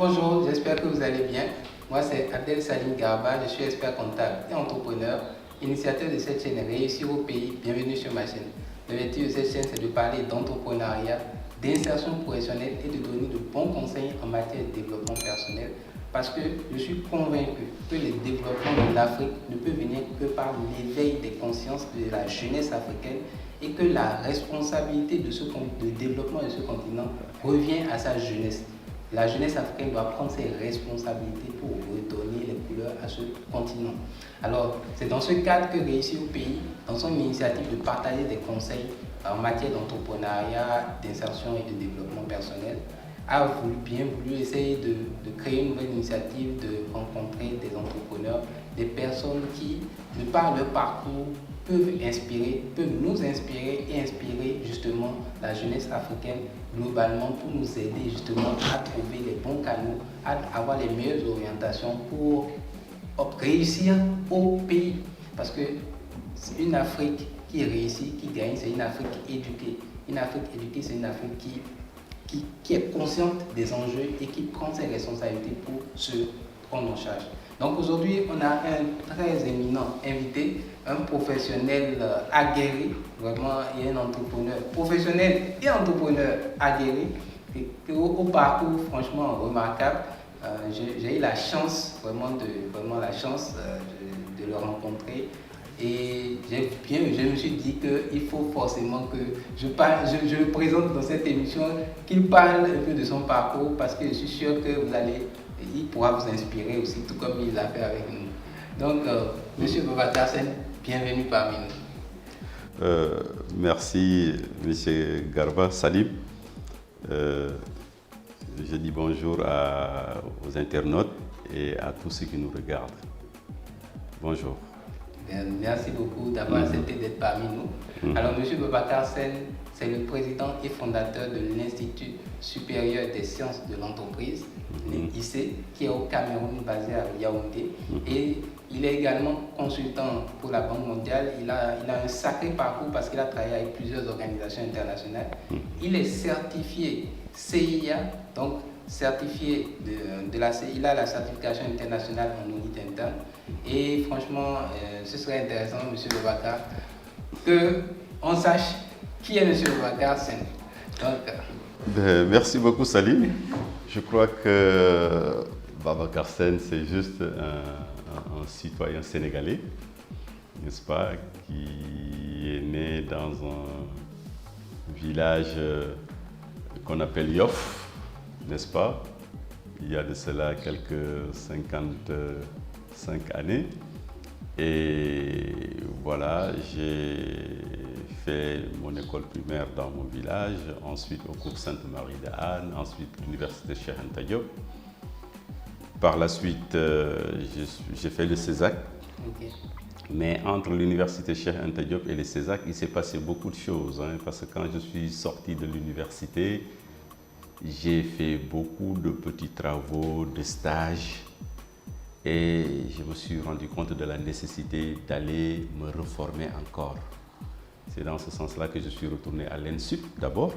Bonjour, j'espère que vous allez bien. Moi, c'est Abdel Salim Garba, je suis expert comptable et entrepreneur, initiateur de cette chaîne Réussir au pays. Bienvenue sur ma chaîne. L'objectif de cette chaîne, c'est de parler d'entrepreneuriat, d'insertion professionnelle et de donner de bons conseils en matière de développement personnel parce que je suis convaincu que le développement de l'Afrique ne peut venir que par l'éveil des consciences de la jeunesse africaine et que la responsabilité de développement de ce continent revient à sa jeunesse. La jeunesse africaine doit prendre ses responsabilités pour redonner les couleurs à ce continent. Alors, c'est dans ce cadre que Réussir au pays, dans son initiative de partager des conseils en matière d'entrepreneuriat, d'insertion et de développement personnel, a bien voulu essayer de créer une nouvelle initiative, de rencontrer des entrepreneurs, des personnes qui, de par leur parcours, peuvent nous inspirer et inspirer justement la jeunesse africaine globalement pour nous aider justement à trouver les bons canaux, à avoir les meilleures orientations pour réussir au pays. Parce que c'est une Afrique qui réussit, qui gagne, c'est une Afrique éduquée. Une Afrique éduquée, c'est une Afrique qui est consciente des enjeux et qui prend ses responsabilités pour se prendre en charge. Donc aujourd'hui, on a un très éminent invité, un professionnel aguerri, vraiment, et un entrepreneur professionnel et entrepreneur aguerri, au parcours franchement remarquable. J'ai eu la chance, vraiment la chance de le rencontrer. Et je me suis dit qu'il faut forcément que je le présente dans cette émission, qu'il parle un peu de son parcours parce que je suis sûr que il pourra vous inspirer aussi, tout comme il l'a fait avec nous. Donc, Monsieur Boubacar Sène, bienvenue parmi nous. Merci, Monsieur Garba Salim. Je dis bonjour aux internautes et à tous ceux qui nous regardent. Bonjour. Merci beaucoup d'avoir accepté d'être parmi nous. Alors, M. Boubacar Sène, c'est le président et fondateur de l'Institut supérieur des sciences de l'entreprise, l'IC, qui est au Cameroun, basé à Yaoundé. Et il est également consultant pour la Banque mondiale. Il a un sacré parcours parce qu'il a travaillé avec plusieurs organisations internationales. Il est certifié CIA, donc certifié il a la certification internationale en audit interne. Et franchement, ce serait intéressant, M. Boubacar, qu'on sache qui est M. Boubacar Sène. Merci beaucoup, Salim. Je crois que Boubacar Sène, c'est juste un citoyen sénégalais, n'est-ce pas, qui est né dans un village qu'on appelle Yoff, n'est-ce pas? Il y a de cela quelques 55 années. Et voilà, j'ai fait mon école primaire dans mon village, ensuite au cours Sainte-Marie de Anne, ensuite l'université Cheikh Anta Diop. Par la suite, j'ai fait le CESAC. Okay. Mais entre l'université Cheikh Anta Diop et le CESAC, il s'est passé beaucoup de choses. Parce que quand je suis sorti de l'université, j'ai fait beaucoup de petits travaux, de stages. Et je me suis rendu compte de la nécessité d'aller me reformer encore. C'est dans ce sens-là que je suis retourné à l'ENSUP d'abord.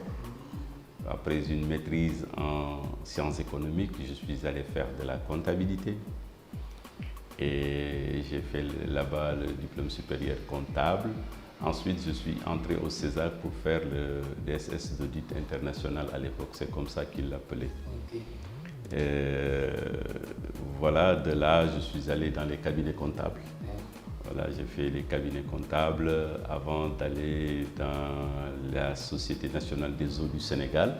Après une maîtrise en sciences économiques, je suis allé faire de la comptabilité. Et j'ai fait là-bas le diplôme supérieur comptable. Ensuite, je suis entré au CESAC pour faire le DSS d'audit international à l'époque. C'est comme ça qu'il l'appelait. Okay. Voilà, de là, je suis allé dans les cabinets comptables. Voilà, j'ai fait les cabinets comptables avant d'aller dans la Société nationale des eaux du Sénégal.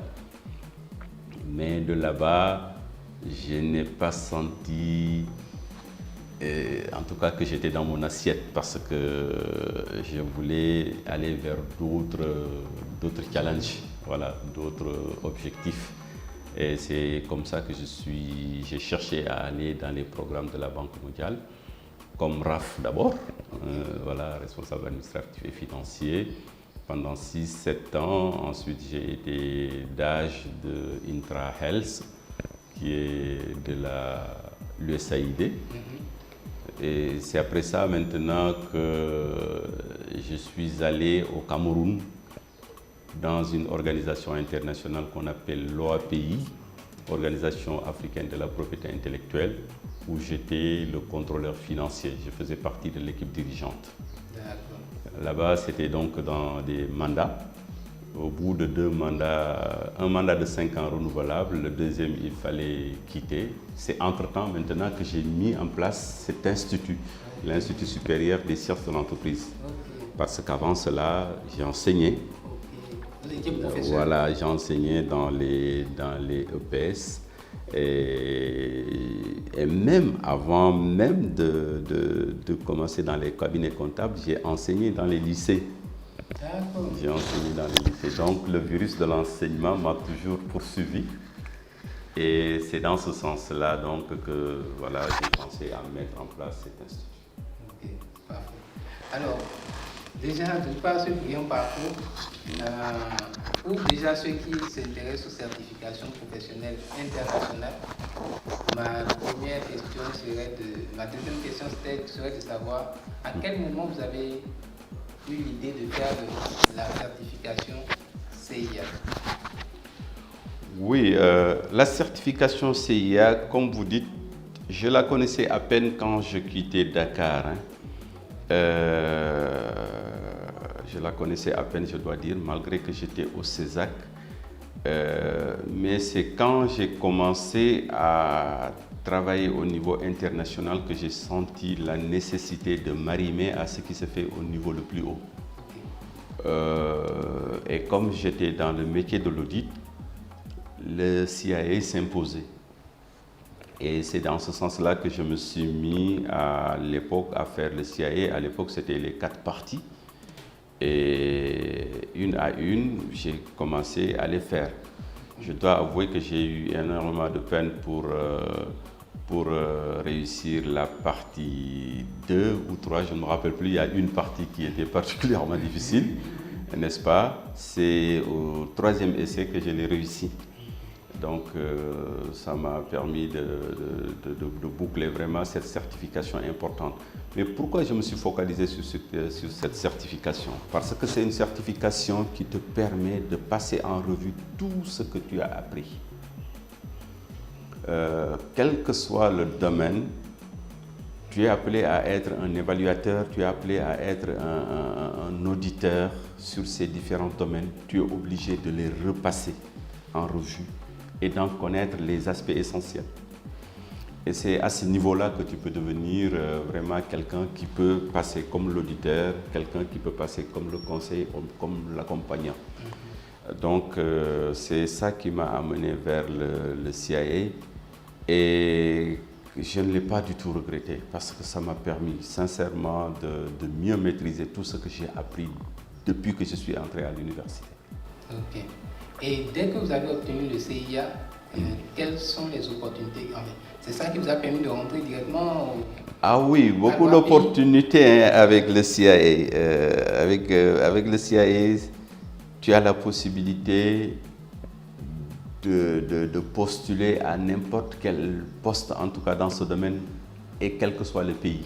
Mais de là-bas, je n'ai pas senti, en tout cas, que j'étais dans mon assiette parce que je voulais aller vers d'autres challenges, voilà, d'autres objectifs. Et c'est comme ça que j'ai cherché à aller dans les programmes de la Banque mondiale, comme RAF d'abord, voilà, responsable administratif et financier, pendant 6-7 ans. Ensuite, j'ai été DAGE de Intra Health, qui est de l'USAID. Et c'est après ça maintenant que je suis allé au Cameroun, dans une organisation internationale qu'on appelle l'OAPI, Organisation africaine de la propriété intellectuelle, où j'étais le contrôleur financier. Je faisais partie de l'équipe dirigeante. Là-bas, c'était donc dans des mandats. Au bout de 2 mandats, un mandat de 5 ans renouvelable, le deuxième, il fallait quitter. C'est entre-temps maintenant que j'ai mis en place cet institut, l'Institut supérieur des sciences de l'entreprise. Parce qu'avant cela, j'ai enseigné. Voilà, j'ai enseigné dans les EPS. Et même avant même de commencer dans les cabinets comptables, j'ai enseigné dans les lycées. J'ai enseigné dans les lycées. Donc le virus de l'enseignement m'a toujours poursuivi. Et c'est dans ce sens-là donc que voilà, j'ai pensé à mettre en place cet institut. Ok, parfait. Alors, déjà, de par ce brillant parcours, pour déjà ceux qui s'intéressent aux certifications professionnelles internationales, ma deuxième question serait de savoir à quel moment vous avez eu l'idée de faire la certification CIA. Oui, la certification CIA, comme vous dites, je la connaissais à peine quand je quittais Dakar. Je la connaissais à peine, je dois dire, malgré que j'étais au CESAC. Mais c'est quand j'ai commencé à travailler au niveau international que j'ai senti la nécessité de m'arrimer à ce qui se fait au niveau le plus haut. Et comme j'étais dans le métier de l'audit, le CIA s'imposait. Et c'est dans ce sens-là que je me suis mis à l'époque à faire le CIA. À l'époque, c'était les 4 parties. Et une à une, j'ai commencé à les faire. Je dois avouer que j'ai eu énormément de peine pour réussir la partie 2 ou 3, je ne me rappelle plus. Il y a une partie qui était particulièrement difficile, n'est-ce pas? C'est au 3e essai que je l'ai réussi. Donc, ça m'a permis de boucler vraiment cette certification importante. Mais pourquoi je me suis focalisé sur cette certification? Parce que c'est une certification qui te permet de passer en revue tout ce que tu as appris. Quel que soit le domaine, tu es appelé à être un évaluateur, tu es appelé à être un auditeur sur ces différents domaines. Tu es obligé de les repasser en revue et d'en connaître les aspects essentiels. Et c'est à ce niveau-là que tu peux devenir vraiment quelqu'un qui peut passer comme l'auditeur, quelqu'un qui peut passer comme le conseiller, comme l'accompagnant. Donc c'est ça qui m'a amené vers le CIA et je ne l'ai pas du tout regretté parce que ça m'a permis sincèrement de mieux maîtriser tout ce que j'ai appris depuis que je suis entré à l'université. Ok. Et dès que vous avez obtenu le CIA, quelles sont les opportunités? C'est ça qui vous a permis de rentrer directement Ah oui, beaucoup d'opportunités avec le CIA. Avec le CIA, tu as la possibilité de postuler à n'importe quel poste, en tout cas dans ce domaine, et quel que soit le pays.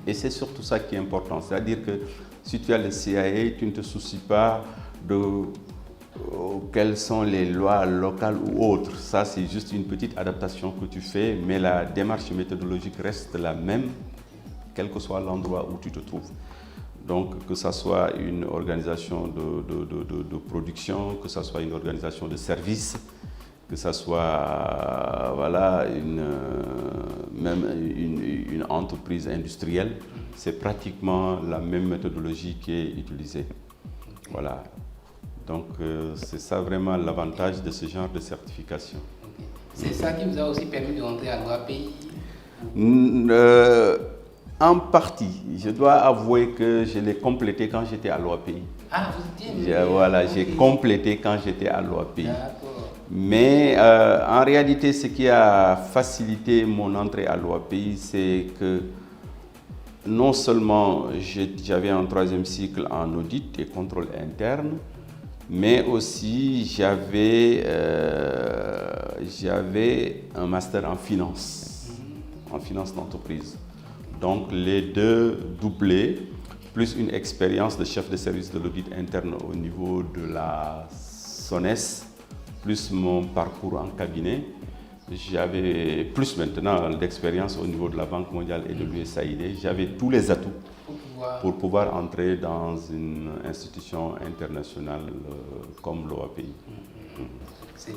Et c'est surtout ça qui est important. C'est-à-dire que si tu as le CIA, tu ne te soucies pas de quelles sont les lois locales ou autres. Ça, c'est juste une petite adaptation que tu fais, mais la démarche méthodologique reste la même, quel que soit l'endroit où tu te trouves. Donc, que ce soit une organisation de production, que ce soit une organisation de service, que ce soit voilà, même une entreprise industrielle, c'est pratiquement la même méthodologie qui est utilisée. Voilà. Donc, c'est ça vraiment l'avantage de ce genre de certification. Okay. C'est ça qui vous a aussi permis de rentrer à l'OAPI? En partie. Je dois avouer que je l'ai complété quand j'étais à l'OAPI. Ah, vous dites? Voilà, j'ai complété quand j'étais à l'OAPI. Mais en réalité, ce qui a facilité mon entrée à l'OAPI, c'est que non seulement j'avais un 3e cycle en audit et contrôle interne, mais aussi j'avais un master en finance d'entreprise. Donc les deux doublés, plus une expérience de chef de service de l'audit interne au niveau de la SONES, plus mon parcours en cabinet, J'avais plus maintenant d'expérience au niveau de la Banque mondiale et de l'USAID. J'avais tous les atouts pour pouvoir entrer dans une institution internationale comme l'OAPI. C'est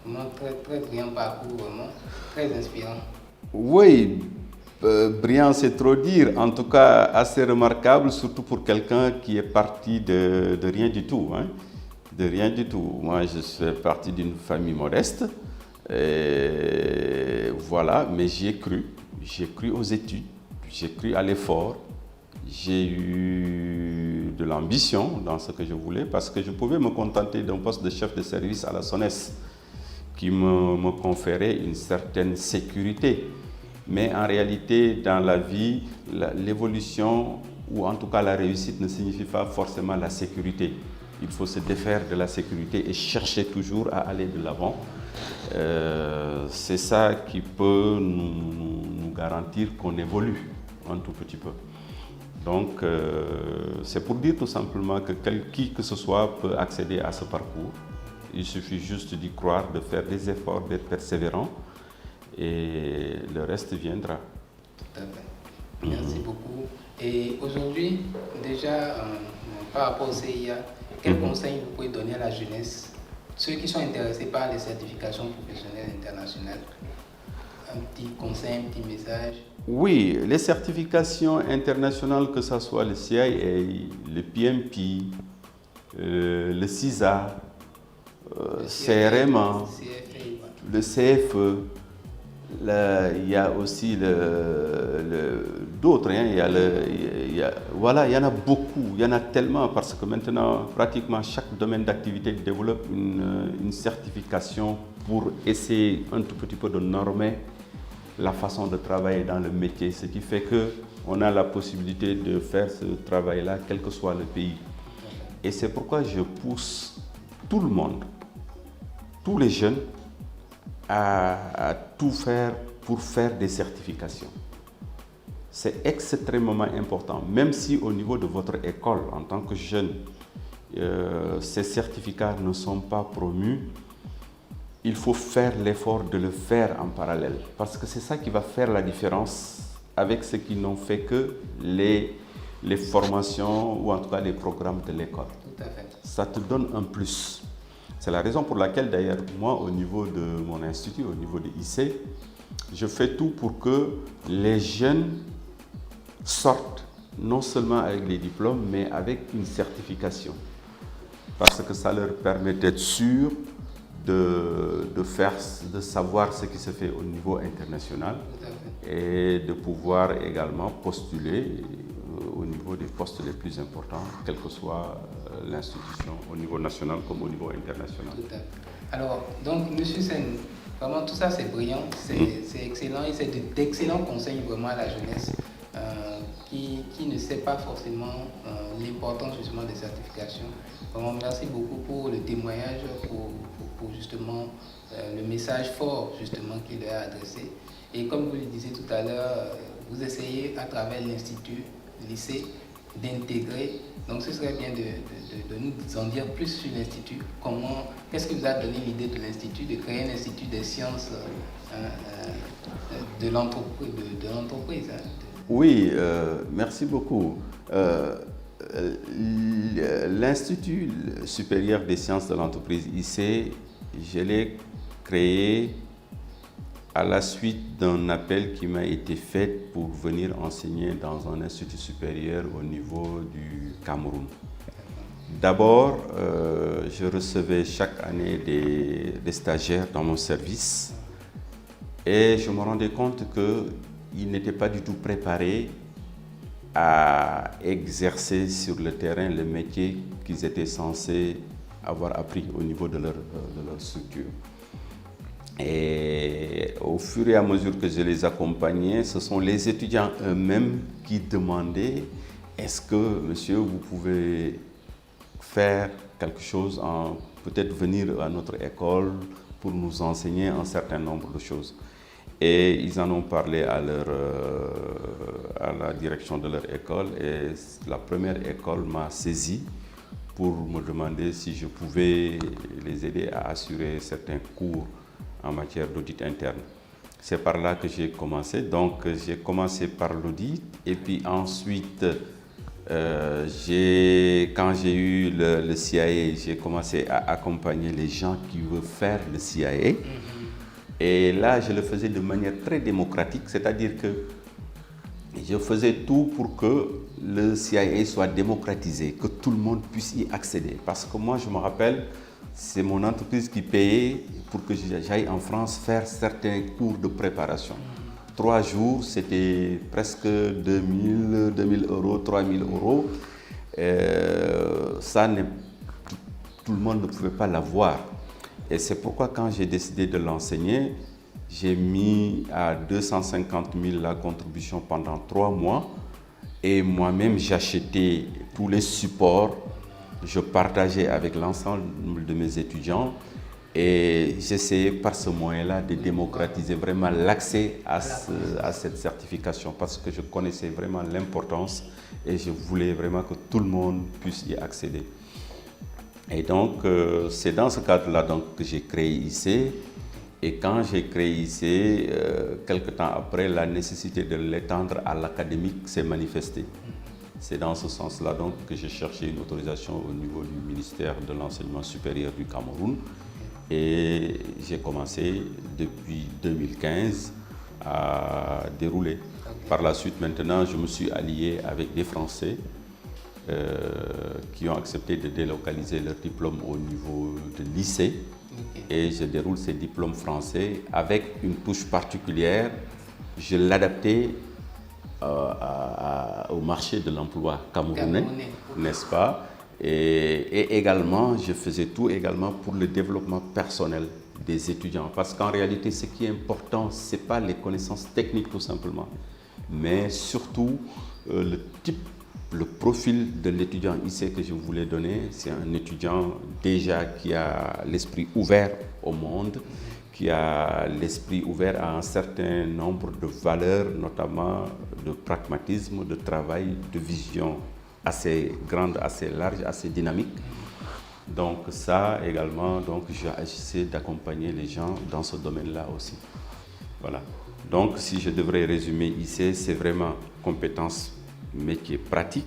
vraiment très, très brillant parcours, vraiment très inspirant. Oui, brillant c'est trop dire, en tout cas assez remarquable, surtout pour quelqu'un qui est parti de rien du tout. Hein. De rien du tout. Moi, je suis parti d'une famille modeste. Et voilà, mais j'ai cru aux études, j'ai cru à l'effort, j'ai eu de l'ambition dans ce que je voulais parce que je pouvais me contenter d'un poste de chef de service à la SONES qui me conférait une certaine sécurité. Mais en réalité, dans la vie, l'évolution ou en tout cas la réussite ne signifie pas forcément la sécurité. Il faut se défaire de la sécurité et chercher toujours à aller de l'avant. C'est ça qui peut nous garantir qu'on évolue un tout petit peu. Donc, c'est pour dire tout simplement que qui que ce soit peut accéder à ce parcours. Il suffit juste d'y croire, de faire des efforts, d'être persévérant et le reste viendra. Tout à fait. Merci beaucoup. Et aujourd'hui, déjà, par rapport au CIA, quels conseils vous pouvez donner à la jeunesse, ceux qui sont intéressés par les certifications professionnelles internationales? Un petit conseil, un petit message? Oui, les certifications internationales, que ce soit le CIA, le PMP, le CISA, CRMA, le CFE, il y a aussi d'autres, hein, voilà, il y en a beaucoup, il y en a tellement parce que maintenant, pratiquement chaque domaine d'activité développe une certification pour essayer un tout petit peu de normer la façon de travailler dans le métier, ce qui fait qu'on a la possibilité de faire ce travail-là, quel que soit le pays. Et c'est pourquoi je pousse tout le monde, tous les jeunes, à tout faire pour faire des certifications. C'est extrêmement important, même si au niveau de votre école, en tant que jeune, ces certificats ne sont pas promus, il faut faire l'effort de le faire en parallèle, parce que c'est ça qui va faire la différence avec ceux qui n'ont fait que les formations ou en tout cas les programmes de l'école. Tout à fait. Ça te donne un plus. C'est la raison pour laquelle d'ailleurs moi au niveau de mon institut, au niveau de IC, je fais tout pour que les jeunes sortent non seulement avec des diplômes mais avec une certification. Parce que ça leur permet d'être sûrs de savoir ce qui se fait au niveau international et de pouvoir également postuler au niveau des postes les plus importants, quelle que soit l'institution, au niveau national comme au niveau international. Tout à fait. Alors, donc, M. Sen, vraiment tout ça c'est brillant, c'est excellent et c'est d'excellents conseils vraiment à la jeunesse qui ne sait pas forcément l'importance justement des certifications. Vraiment, merci beaucoup pour le témoignage, pour justement le message fort justement qu'il leur a adressé. Et comme vous le disiez tout à l'heure, vous essayez à travers l'institut, le lycée, d'intégrer. Donc ce serait bien de nous en dire plus sur l'institut. Qu'est-ce qui vous a donné l'idée de l'institut, de créer un institut des sciences de l'entreprise? Oui, merci beaucoup. L'Institut supérieur des sciences de l'entreprise IC, je l'ai créé à la suite d'un appel qui m'a été fait pour venir enseigner dans un institut supérieur au niveau du Cameroun. D'abord, je recevais chaque année des stagiaires dans mon service et je me rendais compte qu'ils n'étaient pas du tout préparés à exercer sur le terrain le métier qu'ils étaient censés avoir appris au niveau de leur structure. Et au fur et à mesure que je les accompagnais, ce sont les étudiants eux-mêmes qui demandaient « Est-ce que, monsieur, vous pouvez faire quelque chose, peut-être venir à notre école pour nous enseigner un certain nombre de choses ?» Et ils en ont parlé à la direction de leur école et la première école m'a saisi pour me demander si je pouvais les aider à assurer certains cours en matière d'audit interne. C'est par là que j'ai commencé. Donc, j'ai commencé par l'audit et puis ensuite, quand j'ai eu le CIA, j'ai commencé à accompagner les gens qui veulent faire le CIA. Et là, je le faisais de manière très démocratique, c'est-à-dire que je faisais tout pour que le CIA soit démocratisé, que tout le monde puisse y accéder. Parce que moi, je me rappelle, c'est mon entreprise qui payait pour que j'aille en France faire certains cours de préparation. 3 jours, c'était presque 2000 euros, 3000 euros. Ça, tout le monde ne pouvait pas l'avoir. Et c'est pourquoi quand j'ai décidé de l'enseigner, j'ai mis à 250 000 la contribution pendant 3 mois. Et moi-même, j'achetais tous les supports. Je partageais avec l'ensemble de mes étudiants. Et j'essayais par ce moyen-là de démocratiser vraiment l'accès à cette certification parce que je connaissais vraiment l'importance et je voulais vraiment que tout le monde puisse y accéder. Et donc, c'est dans ce cadre-là que j'ai créé IC. Et quand j'ai créé IC, quelque temps après, la nécessité de l'étendre à l'académique s'est manifestée. C'est dans ce sens-là donc que j'ai cherché une autorisation au niveau du ministère de l'Enseignement supérieur du Cameroun. Et j'ai commencé depuis 2015 à dérouler. Par la suite, maintenant, je me suis allié avec des Français qui ont accepté de délocaliser leur diplôme au niveau de lycée. Et je déroule ces diplômes français avec une touche particulière. Je l'adaptais au marché de l'emploi camerounais, n'est-ce pas? Et également, je faisais tout également pour le développement personnel des étudiants. Parce qu'en réalité, ce qui est important, ce n'est pas les connaissances techniques tout simplement, mais surtout le profil de l'étudiant ici que je voulais donner. C'est un étudiant déjà qui a l'esprit ouvert au monde, qui a l'esprit ouvert à un certain nombre de valeurs, notamment de pragmatisme, de travail, de vision assez grande, assez large, assez dynamique. Donc ça également, donc j'essaie d'accompagner les gens dans ce domaine-là aussi. Voilà. Donc si je devrais résumer ici, c'est vraiment compétences métiers pratiques,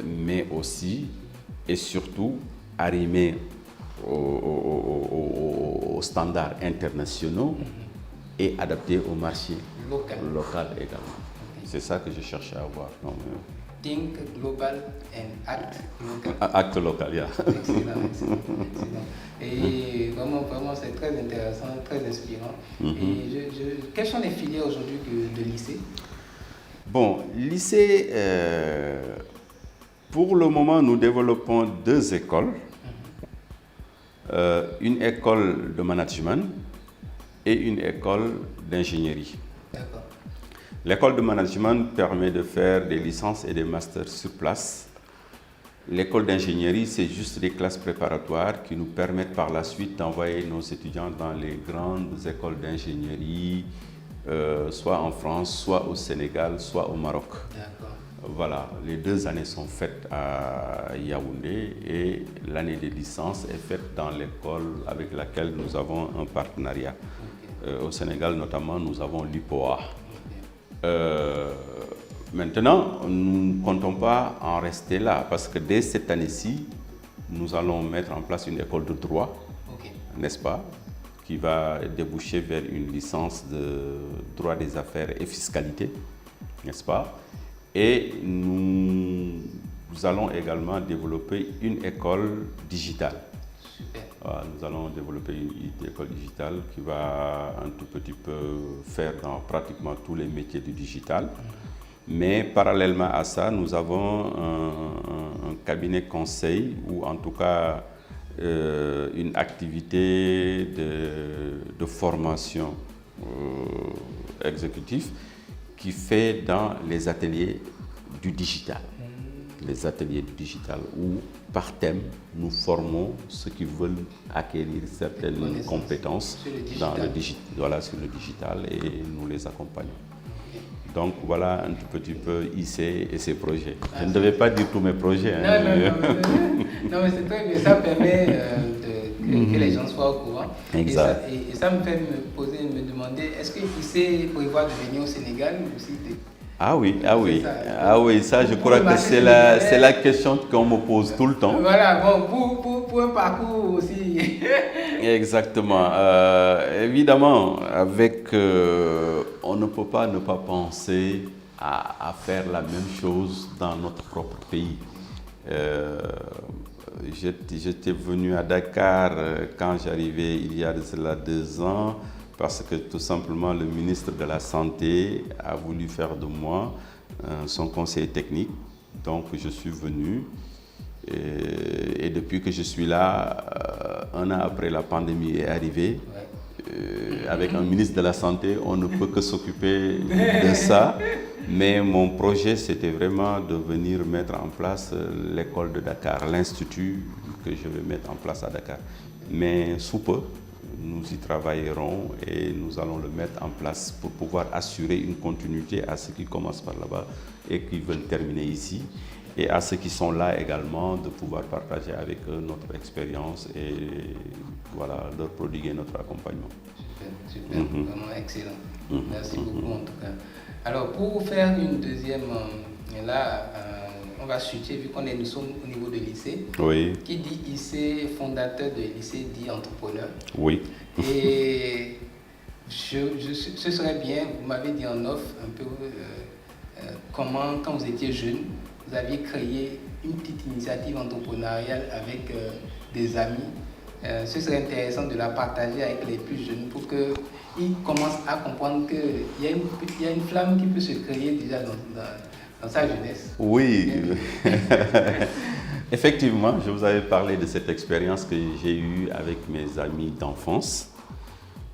mais aussi et surtout arrimer aux standards internationaux et adaptés au marché local également. C'est ça que je cherche à avoir. Donc, Think global and act local. Acte local, yeah. Excellent, excellent. Et vraiment, c'est très intéressant, très inspirant. Et quelles sont les filières aujourd'hui de lycée? Bon, lycée, pour le moment, nous développons 2 écoles. Une école de management et une école d'ingénierie. D'accord. L'école de management permet de faire des licences et des masters sur place. L'école d'ingénierie, c'est juste des classes préparatoires qui nous permettent par la suite d'envoyer nos étudiants dans les grandes écoles d'ingénierie, soit en France, soit au Sénégal, soit au Maroc. D'accord. Voilà, les 2 années sont faites à Yaoundé et l'année de licence est faite dans l'école avec laquelle nous avons un partenariat. Okay. Au Sénégal notamment, nous avons l'IPOA. Maintenant, nous ne comptons pas en rester là parce que dès cette année-ci, nous allons mettre en place une école de droit, okay, n'est-ce pas, qui va déboucher vers une licence de droit des affaires et fiscalité, n'est-ce pas? Et nous allons également développer une école digitale. Super. Voilà, nous allons développer une école digitale qui va un tout petit peu faire dans pratiquement tous les métiers du digital. Mais parallèlement à ça, nous avons un cabinet conseil ou en tout cas une activité de formation exécutive qui fait dans les ateliers du digital. Les ateliers du digital où, par thème, nous formons ceux qui veulent acquérir certaines compétences dans sur le digital et nous les accompagnons. Donc voilà un tout petit peu IC et ses projets. Je ne devais pas dire tous mes projets. Non, mais c'est très bien. Ça permet que les gens soient au courant. Exact. Et ça me fait me demander, est-ce que IC prévoit de venir au Sénégal aussi Ah oui, ça je Pour crois le que marché c'est la sénégalais. question qu'on me pose tout le temps. Voilà, bon, pour un parcours aussi. Exactement. Évidemment, on ne peut pas ne pas penser à faire la même chose dans notre propre pays. J'étais venu à Dakar quand j'arrivais il y a de cela 2 ans parce que tout simplement le ministre de la Santé a voulu faire de moi son conseiller technique. Donc je suis venu et depuis que je suis là, 1 an après la pandémie est arrivée. Avec un ministre de la Santé, on ne peut que s'occuper de ça. Mais mon projet, c'était vraiment de venir mettre en place l'école de Dakar, l'institut que je vais mettre en place à Dakar. Mais sous peu, nous y travaillerons et nous allons le mettre en place pour pouvoir assurer une continuité à ceux qui commencent par là-bas et qui veulent terminer ici. Et à ceux qui sont là également, de pouvoir partager avec eux notre expérience et voilà, leur prodiguer notre accompagnement. Super, vraiment excellent. Merci beaucoup en tout cas. Alors pour faire une deuxième, on va switcher vu nous sommes au niveau de lycée. Oui. Qui dit lycée, fondateur de lycée dit entrepreneur. Oui. Et ce serait bien, vous m'avez dit en off un peu comment, quand vous étiez jeune, vous aviez créé une petite initiative entrepreneuriale avec des amis. Ce serait intéressant de la partager avec les plus jeunes pour qu'ils commencent à comprendre qu'il y a une flamme qui peut se créer déjà dans sa jeunesse. Oui, effectivement, je vous avais parlé de cette expérience que j'ai eue avec mes amis d'enfance.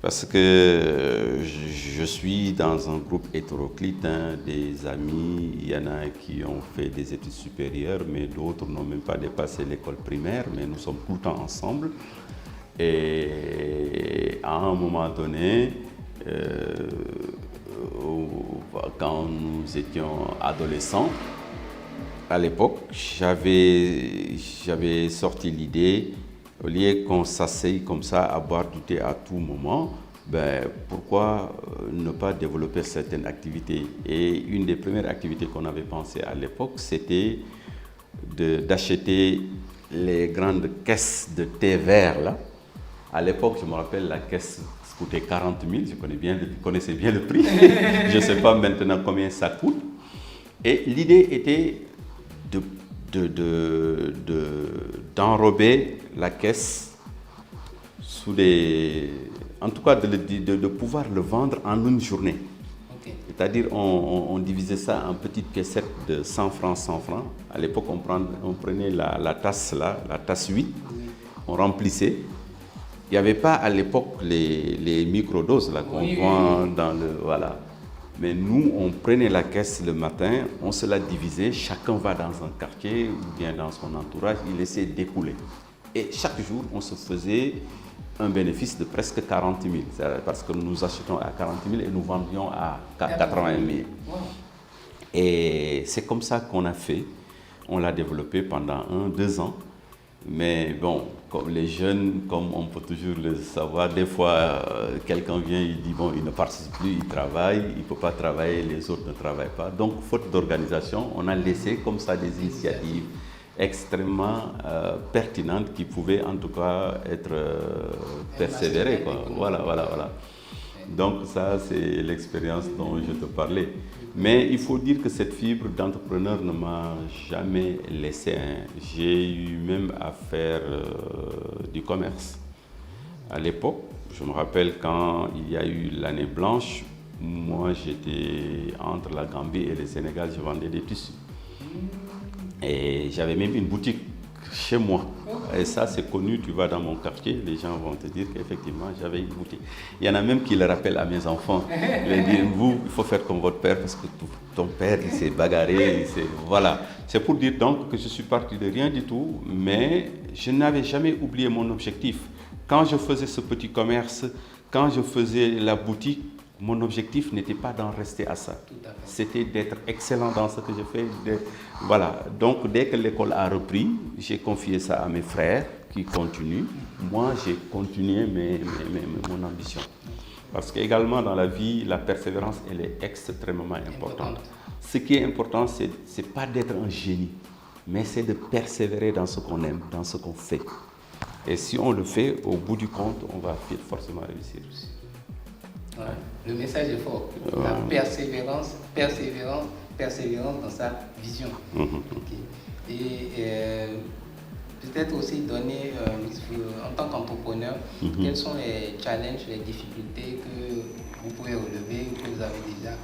Parce que je suis dans un groupe hétéroclite, des amis, il y en a qui ont fait des études supérieures, mais d'autres n'ont même pas dépassé l'école primaire, mais nous sommes tout le temps ensemble. Et à un moment donné, quand nous étions adolescents, à l'époque, j'avais sorti l'idée, au lieu qu'on s'asseye comme ça à boire du thé à tout moment, pourquoi ne pas développer certaines activités? Et une des premières activités qu'on avait pensé à l'époque, c'était d'acheter les grandes caisses de thé vert là. À l'époque, je me rappelle, la caisse coûtait 40 000, je connaissais bien le prix. Je ne sais pas maintenant combien ça coûte. Et l'idée était d'enrober la caisse en tout cas de pouvoir le vendre en une journée. Okay. C'est-à-dire on divisait ça en petites piécettes de 100 francs, 100 francs. À l'époque, on prenait la tasse là, la tasse 8, on remplissait. Il n'y avait pas à l'époque les microdoses là qu'on vend dans le... Voilà. Mais nous, on prenait la caisse le matin, on se la divisait, chacun va dans un quartier ou bien dans son entourage, il essaie d'écouler. Et chaque jour, on se faisait un bénéfice de presque 40 000. Parce que nous achetons à 40 000 et nous vendions à 80 000. Wow. Et c'est comme ça qu'on a fait. On l'a développé pendant 1-2 ans. Mais bon, comme les jeunes, comme on peut toujours le savoir, des fois, quelqu'un vient, il dit, bon, il ne participe plus, il travaille, il ne peut pas travailler, les autres ne travaillent pas. Donc, faute d'organisation, on a laissé comme ça des initiatives extrêmement pertinentes qui pouvaient en tout cas être persévérées, quoi. Voilà. Donc ça, c'est l'expérience dont je te parlais. Mais il faut dire que cette fibre d'entrepreneur ne m'a jamais laissé. J'ai eu même à faire du commerce. À l'époque, je me rappelle quand il y a eu l'année blanche, moi j'étais entre la Gambie et le Sénégal, je vendais des tissus. Et j'avais même une boutique chez moi. Et ça, c'est connu, tu vas dans mon quartier, les gens vont te dire qu'effectivement, j'avais une boutique. Il y en a même qui le rappellent à mes enfants. Ils leur disent, vous, il faut faire comme votre père, parce que ton père, il s'est bagarré, voilà. C'est pour dire donc que je suis parti de rien du tout, mais je n'avais jamais oublié mon objectif. Quand je faisais ce petit commerce, quand je faisais la boutique, mon objectif n'était pas d'en rester à ça. C'était d'être excellent dans ce que je fais. Voilà. Donc, dès que l'école a repris, j'ai confié ça à mes frères qui continuent. Moi, j'ai continué mon ambition. Parce qu'également dans la vie, la persévérance, elle est extrêmement importante. Ce qui est important, c'est pas d'être un génie, mais c'est de persévérer dans ce qu'on aime, dans ce qu'on fait. Et si on le fait, au bout du compte, on va forcément réussir. Ouais. Le message est fort. La persévérance dans sa vision. Okay. Et peut-être aussi donner, en tant qu'entrepreneur, quels sont les challenges, les difficultés que vous pouvez relever, que vous avez déjà,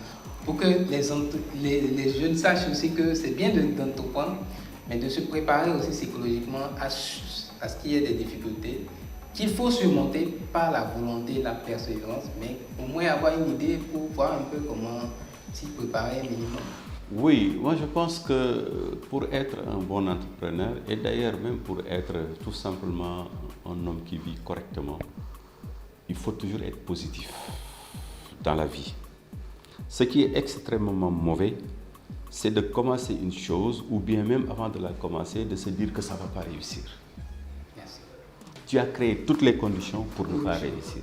pour que les jeunes sachent aussi que c'est bien d'entreprendre, mais de se préparer aussi psychologiquement à ce qu'il y ait des difficultés qu'il faut surmonter par la volonté, la persévérance, mais au moins avoir une idée pour voir un peu comment s'y préparer un minimum. Oui, moi je pense que pour être un bon entrepreneur, et d'ailleurs même pour être tout simplement un homme qui vit correctement, il faut toujours être positif dans la vie. Ce qui est extrêmement mauvais, c'est de commencer une chose, ou bien même avant de la commencer, de se dire que ça ne va pas réussir. Tu as créé toutes les conditions pour ne pas réussir.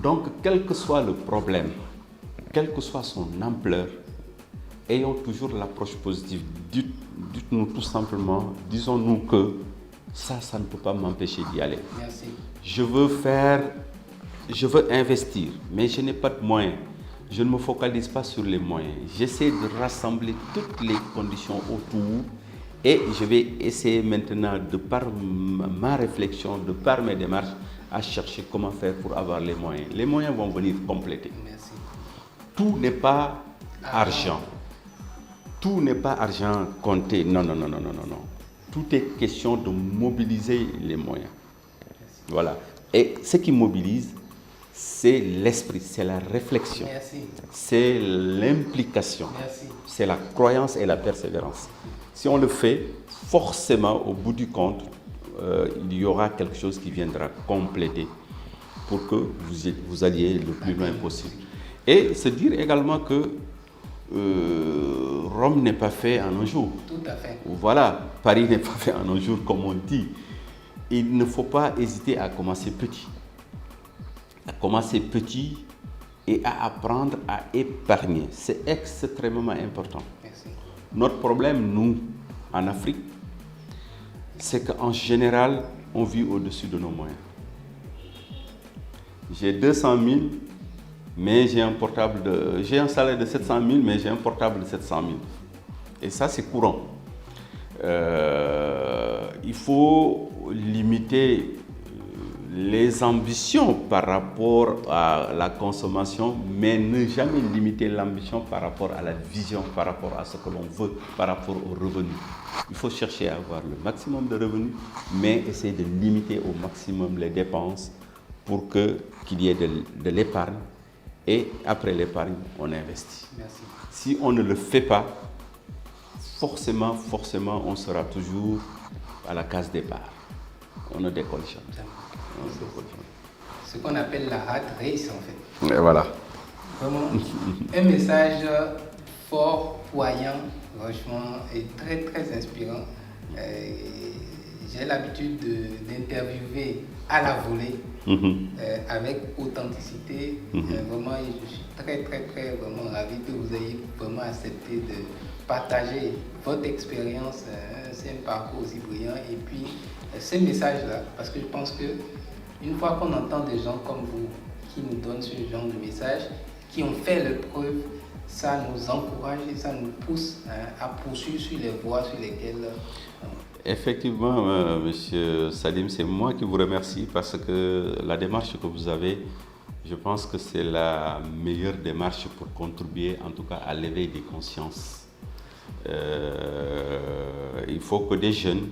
Donc, quel que soit le problème, quelle que soit son ampleur, ayons toujours l'approche positive. Dites-nous tout simplement, disons-nous que ça ne peut pas m'empêcher d'y aller. Merci. Je veux investir, mais je n'ai pas de moyens. Je ne me focalise pas sur les moyens. J'essaie de rassembler toutes les conditions autour. Et je vais essayer maintenant, de par ma réflexion, de par mes démarches, à chercher comment faire pour avoir les moyens. Les moyens vont venir compléter. Merci. Tout n'est pas argent. Tout n'est pas argent compté. Non. Tout est question de mobiliser les moyens. Merci. Voilà. Et ce qui mobilise, c'est l'esprit, c'est la réflexion. Merci. C'est l'implication. Merci. C'est la croyance et la persévérance. Si on le fait, forcément, au bout du compte, il y aura quelque chose qui viendra compléter pour que vous alliez le plus loin possible. Et se dire également que Rome n'est pas fait en un jour. Tout à fait. Voilà, Paris n'est pas fait en un jour, comme on dit. Il ne faut pas hésiter à commencer petit. À commencer petit et à apprendre à épargner. C'est extrêmement important. Merci. Notre problème, nous, en Afrique, c'est qu'en général, on vit au-dessus de nos moyens. J'ai 200 000, mais j'ai un salaire de 700 000, mais j'ai un portable de 700 000. Et ça, c'est courant. Il faut limiter les ambitions par rapport à la consommation, mais ne jamais limiter l'ambition par rapport à la vision, par rapport à ce que l'on veut, par rapport aux revenus. Il faut chercher à avoir le maximum de revenus, mais essayer de limiter au maximum les dépenses pour qu'il y ait de l'épargne. Et après l'épargne, on investit. Merci. Si on ne le fait pas, forcément, on sera toujours à la case départ. On ne décolle jamais. Ce qu'on appelle la rat race en fait. Et voilà. Vraiment un message fort, poignant, franchement, et très très inspirant. J'ai l'habitude d'interviewer à la volée, avec authenticité. Vraiment, je suis très vraiment ravi que vous ayez vraiment accepté de partager votre expérience. C'est un parcours aussi brillant. Et puis, ces messages-là, parce que je pense que une fois qu'on entend des gens comme vous qui nous donnent ce genre de messages, qui ont fait leur preuve, ça nous encourage et ça nous pousse à poursuivre sur les voies sur lesquelles... Effectivement, Monsieur Salim, c'est moi qui vous remercie parce que la démarche que vous avez, je pense que c'est la meilleure démarche pour contribuer en tout cas à l'éveil des consciences. Il faut que des jeunes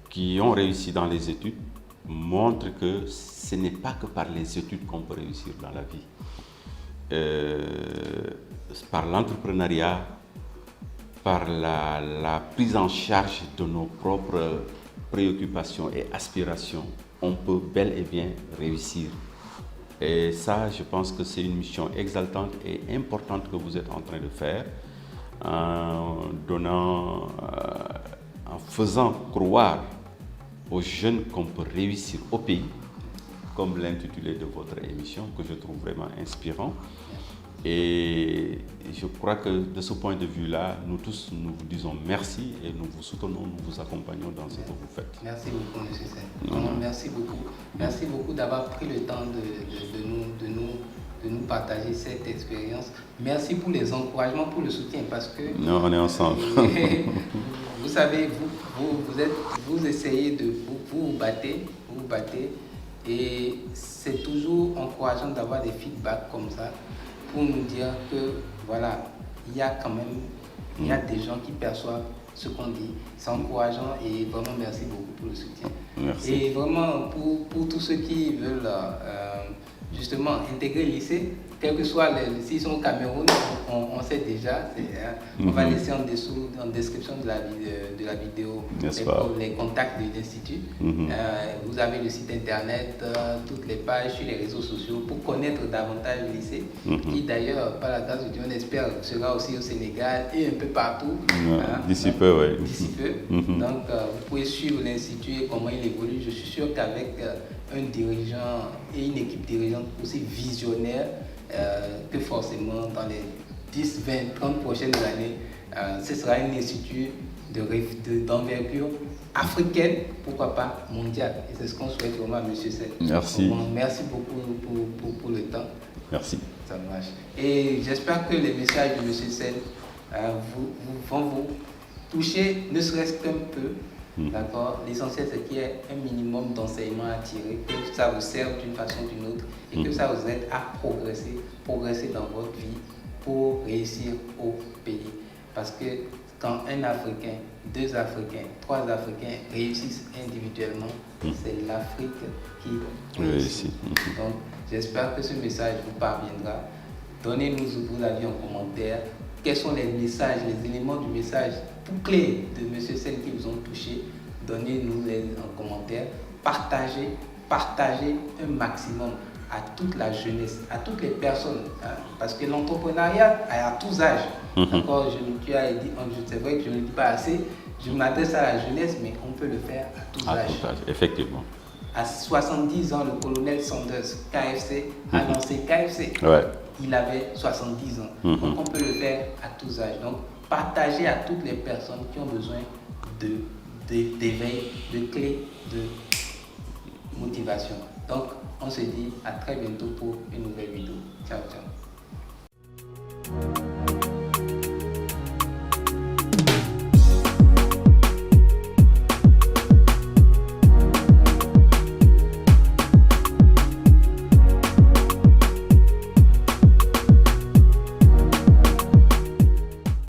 qui ont réussi dans les études montrent que ce n'est pas que par les études qu'on peut réussir dans la vie. Par l'entrepreneuriat, par la prise en charge de nos propres préoccupations et aspirations, on peut bel et bien réussir. Et ça, je pense que c'est une mission exaltante et importante que vous êtes en train de faire, en donnant, en faisant croire aux jeunes qu'on peut réussir au pays, comme l'intitulé de votre émission, que je trouve vraiment inspirant. Et je crois que de ce point de vue-là, nous tous, nous vous disons merci et nous vous soutenons, nous vous accompagnons dans ce que vous faites. Merci beaucoup, M. Sen. Non, merci beaucoup. Merci beaucoup d'avoir pris le temps de nous partager cette expérience. Merci pour les encouragements, pour le soutien, parce que... Non, on est ensemble. Vous savez, vous essayez de... Vous battez, et c'est toujours encourageant d'avoir des feedbacks comme ça, pour nous dire que, voilà, il y a quand même, il y a des gens qui perçoivent ce qu'on dit. C'est encourageant et vraiment merci beaucoup pour le soutien. Merci. Et vraiment, pour tous ceux qui veulent justement intégrer le lycée, quel que soit s'ils sont au Cameroun, on sait déjà, on va laisser en dessous, en description de la vidéo, les contacts de l'Institut. Vous avez le site internet, toutes les pages sur les réseaux sociaux pour connaître davantage le lycée, qui d'ailleurs, par la grâce de Dieu, on espère, sera aussi au Sénégal et un peu partout. D'ici peu, oui. D'ici peu. Donc, vous pouvez suivre l'Institut et comment il évolue. Je suis sûr qu'avec un dirigeant et une équipe dirigeante aussi visionnaire, que forcément dans les 10, 20, 30 prochaines années, ce sera un institut d'envergure africaine, pourquoi pas mondiale. Et c'est ce qu'on souhaite vraiment à M. Sen. Merci. Merci beaucoup pour le temps. Merci. Ça marche. Et j'espère que les messages de M. Sen vont vous toucher, ne serait-ce qu'un peu. D'accord. L'essentiel, c'est qu'il y ait un minimum d'enseignement à tirer, que ça vous serve d'une façon ou d'une autre et que ça vous aide à progresser dans votre vie pour réussir au pays. Parce que quand un Africain, 2 Africains, 3 Africains réussissent individuellement, c'est l'Afrique qui réussit. Donc, j'espère que ce message vous parviendra. Donnez-nous vos avis en commentaire. Quels sont les messages, les éléments du message tout clés de M. Sen qui vous ont touché? Donnez-nous-les en commentaire. Partagez un maximum à toute la jeunesse, à toutes les personnes. Parce que l'entrepreneuriat est à tous âges. D'accord, c'est vrai que je ne le dis pas assez. Je m'adresse à la jeunesse, mais on peut le faire à tous âges. Effectivement. À 70 ans, le colonel Sanders, KFC, a lancé KFC. Ouais. Il avait 70 ans. Donc on peut le faire à tous âges. Donc partagez à toutes les personnes qui ont besoin d'éveil, de clés, de motivation. Donc on se dit à très bientôt pour une nouvelle vidéo. Ciao, ciao.